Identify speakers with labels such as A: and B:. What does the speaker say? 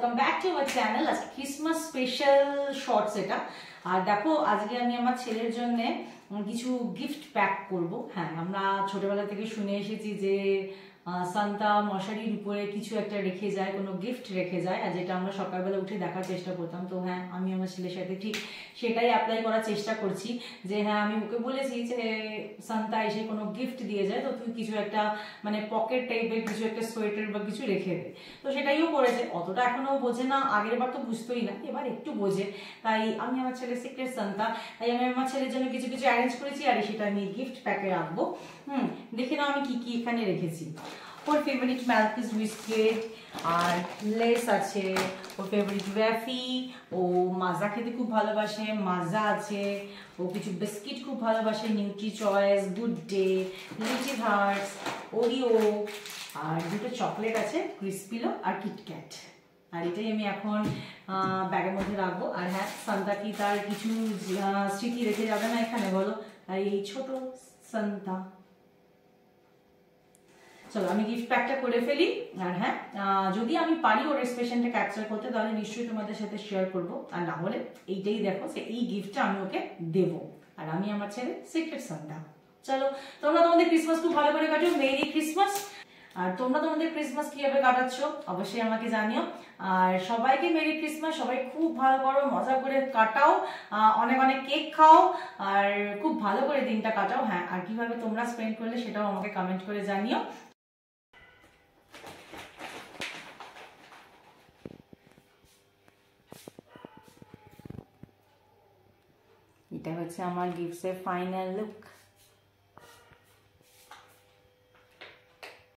A: Welcome back to our channel. আজকে Christmas special shorts এটা। আর দেখো আজকে আমি আমার ছেলের জন্য কিছু গিফট প্যাক করব। হ্যাঁ, আমরা ছোটবেলা থেকে শুনে এসেছি যে সান্তা মশারির উপরে কিছু একটা রেখে যায়, কোনো গিফট রেখে যায়, আর যেটা আমরা সকালবেলা উঠে দেখার চেষ্টা করতাম। তো হ্যাঁ, আমি আমার ছেলের সাথে ঠিক সেটাই অ্যাপ্লাই করার চেষ্টা করছি যে হ্যাঁ, আমি ওকে বলেছি যে সান্তা এসে কোনো গিফট দিয়ে যায়, তো তুই কিছু একটা মানে পকেট টাইপের কিছু একটা সোয়েটার বা কিছু রেখে দে। তো সেটাইও করেছে। অতটা এখনো বোঝে না, আগের বার তো বুঝতোই না, এবার একটু বোঝে। তাই আমি আমার ছেলের সিক্রেট সান্তা, তাই আমি আমার ছেলের জন্য কিছু কিছু অ্যারেঞ্জ করেছি, আর সেটা আমি গিফট প্যাকে রাখবো। দেখে নাও আমি কি কি এখানে রেখেছি। ওর ফেভারিট ম্যালকিস বিস্কিট, আর লেস আছে, ওর ফেভারিট ওয়াফি, ও মাজা খেতে খুব ভালোবাসে, মাজা আছে, ও কিছু বিস্কিট খুব ভালোবাসে, Nutri Choice, Good Day, Little Hearts, Oreo, আর দুটো চকলেট আছে, ক্রিসপিলো আর কিটক্যাট। আর এটাই আমি এখন ব্যাগের মধ্যে রাখবো। আর হ্যাঁ, সান্তা কি তার কিছু স্মৃতি রেখে যাবে না এখানে বলো? তাই এই ছোট সান্তা। চলো আমি গিফট প্যাকটা করে ফেলি। আর হ্যাঁ, যদি আমি পারি ওর এক্সপ্রেশনটা ক্যাপচার করতে, তাহলে নিশ্চয়ই তোমাদের সাথে শেয়ার করবো। আর না হলে এইটাই দেখো যে এই গিফটটা আমি ওকে দেবো, আর আমি আমার ছেলে সিক্রেট সান্তা। চলো, তোমরা তোমাদের ক্রিসমাস খুব ভালো করে কাটো। Merry Christmas. আর তোমরা তোমাদের ক্রিসমাস কিভাবে কাটাচ্ছ অবশ্যই আমাকে জানিও। আর সবাইকে মেরি ক্রিসমাস। সবাই খুব ভালো করো, মজা করে কাটাও, অনেক অনেক কেক খাও, আর খুব ভালো করে দিনটা কাটাও। হ্যাঁ, আর কিভাবে তোমরা স্পেন্ড করলে সেটাও আমাকে কমেন্ট করে জানিও। এটা হচ্ছে আমার গিফটসের ফাইনাল লুক।